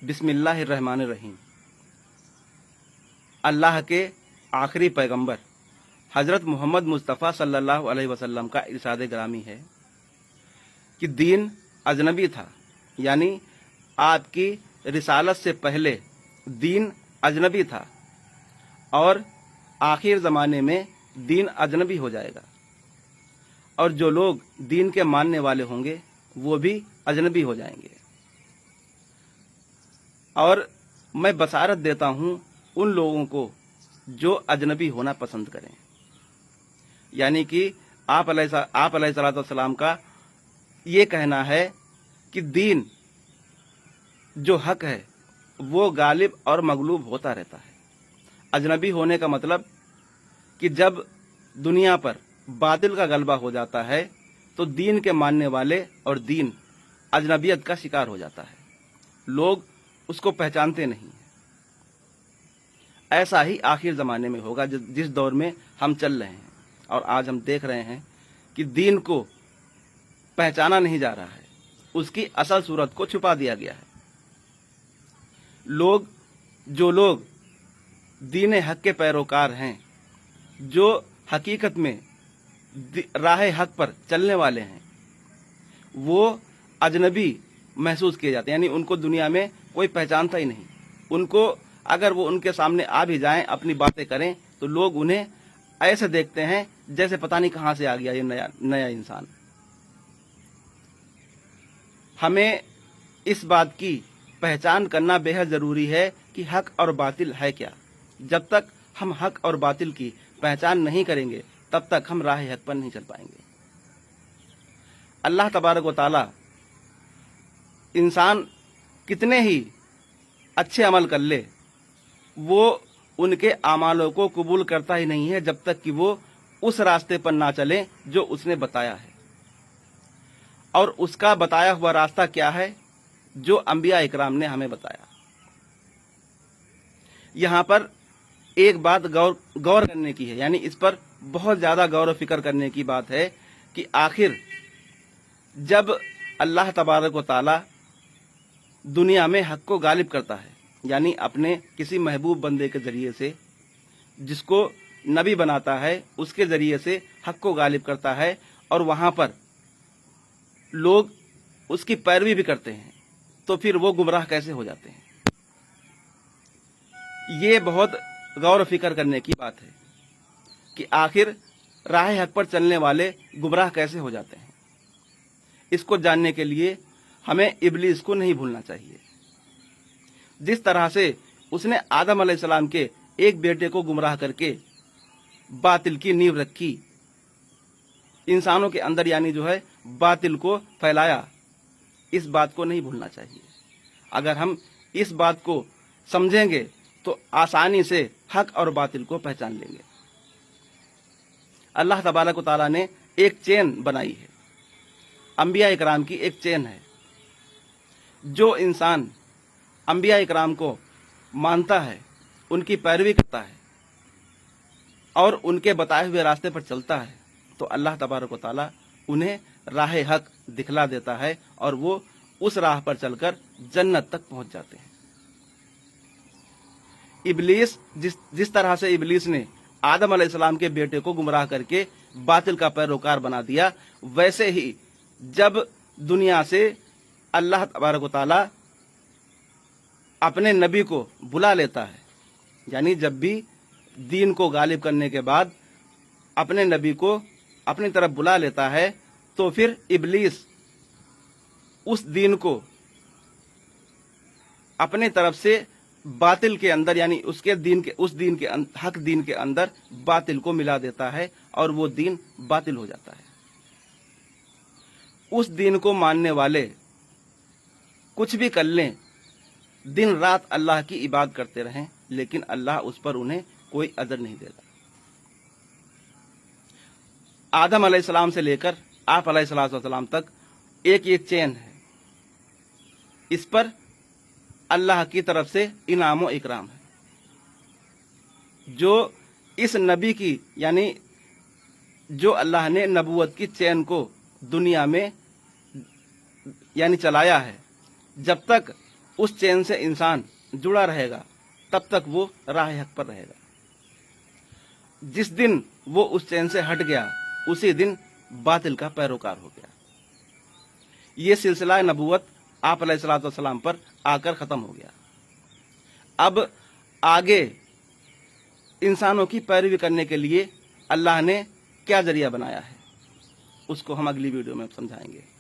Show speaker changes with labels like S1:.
S1: बिस्मिल्लाहिर्रहमानिर्रहीम। अल्लाह के आखिरी पैगंबर हज़रत मोहम्मद मुस्तफ़ा सल्लल्लाहु अलैहि वसल्लम का इरशाद ग्रामी है कि दीन अजनबी था, यानी आपकी रिसालत से पहले दीन अजनबी था और आखिर ज़माने में दीन अजनबी हो जाएगा, और जो लोग दीन के मानने वाले होंगे वो भी अजनबी हो जाएंगे। और मैं बशारत देता हूँ उन लोगों को जो अजनबी होना पसंद करें, यानी कि आप अलैहिस्सलाम का ये कहना है कि दीन जो हक है वो गालिब और मगलूब होता रहता है। अजनबी होने का मतलब कि जब दुनिया पर बातिल का गलबा हो जाता है तो दीन के मानने वाले और दीन अजनबियत का शिकार हो जाता है, लोग उसको पहचानते नहीं। ऐसा ही आखिर ज़माने में होगा जिस दौर में हम चल रहे हैं, और आज हम देख रहे हैं कि दीन को पहचाना नहीं जा रहा है, उसकी असल सूरत को छुपा दिया गया है। जो लोग दीन हक के पैरोकार हैं, जो हकीकत में राह हक पर चलने वाले हैं, वो अजनबी महसूस किए जाते हैं, यानी उनको दुनिया में कोई पहचानता ही नहीं। उनको अगर वो उनके सामने आ भी जाएं, अपनी बातें करें, तो लोग उन्हें ऐसे देखते हैं जैसे पता नहीं कहां से आ गया ये नया इंसान। हमें इस बात की पहचान करना बेहद ज़रूरी है कि हक और बातिल है क्या। जब तक हम हक और बातिल की पहचान नहीं करेंगे तब तक हम राह हक पर नहीं चल पाएंगे। अल्लाह तबारक व तआला इंसान कितने ही अच्छे अमल कर ले, वो उनके आमालों को कबूल करता ही नहीं है जब तक कि वो उस रास्ते पर ना चले जो उसने बताया है। और उसका बताया हुआ रास्ता क्या है? जो अंबिया इकराम ने हमें बताया। यहाँ पर एक बात गौर करने की है, यानी इस पर बहुत ज़्यादा गौर फिक्र करने की बात है कि आखिर जब अल्लाह तबारक व तआला दुनिया में हक को गालिब करता है, यानी अपने किसी महबूब बंदे के ज़रिए से, जिसको नबी बनाता है, उसके ज़रिए से हक को गालिब करता है, और वहाँ पर लोग उसकी पैरवी भी करते हैं, तो फिर वो गुमराह कैसे हो जाते हैं? ये बहुत गौर फिक्र करने की बात है कि आखिर राह हक पर चलने वाले गुमराह कैसे हो जाते हैं। इसको जानने के लिए हमें इब्लीस को नहीं भूलना चाहिए। जिस तरह से उसने आदम अलैहिस्सलाम के एक बेटे को गुमराह करके बातिल की नींव रखी, इंसानों के अंदर यानी जो है बातिल को फैलाया, इस बात को नहीं भूलना चाहिए। अगर हम इस बात को समझेंगे तो आसानी से हक और बातिल को पहचान लेंगे। अल्लाह तबारक व तआला ने एक चेन बनाई है, अंबिया इकराम की एक चेन है। जो इंसान अंबिया इकराम को मानता है, उनकी पैरवी करता है और उनके बताए हुए रास्ते पर चलता है, तो अल्लाह तबारक व तआला उन्हें राह हक दिखला देता है और वो उस राह पर चलकर जन्नत तक पहुंच जाते हैं। इब्लीस जिस तरह से इब्लीस ने आदम अलैहिस्सलाम के बेटे को गुमराह करके बातिल का पैरोकार बना दिया, वैसे ही जब दुनिया से अल्लाह तबारक व तआला अपने नबी को बुला लेता है, यानी जब भी दीन को गालिब करने के बाद अपने नबी को अपनी तरफ बुला लेता है, तो फिर इब्लीस उस दीन को अपने तरफ से बातिल के अंदर, यानी उस दीन के हक दीन के अंदर बातिल को मिला देता है और वो दीन बातिल हो जाता है। उस दीन को मानने वाले कुछ भी कर लें, दिन रात अल्लाह की इबादत करते रहें, लेकिन अल्लाह उस पर उन्हें कोई अजर नहीं देता। आदम अलैहिस्सलाम से लेकर आप अलैहिस्सलाम तक एक एक चेन है, इस पर अल्लाह की तरफ से इनाम व इकराम है। जो इस नबी की, यानी जो अल्लाह ने नबूवत की चैन को दुनिया में यानी चलाया है, जब तक उस चैन से इंसान जुड़ा रहेगा तब तक वो राह हक पर रहेगा। जिस दिन वो उस चैन से हट गया उसी दिन बातिल का पैरोकार हो गया। ये सिलसिला नबूवत आप अलैहिस्सलाम पर आकर खत्म हो गया। अब आगे इंसानों की पैरवी करने के लिए अल्लाह ने क्या जरिया बनाया है उसको हम अगली वीडियो में समझाएंगे।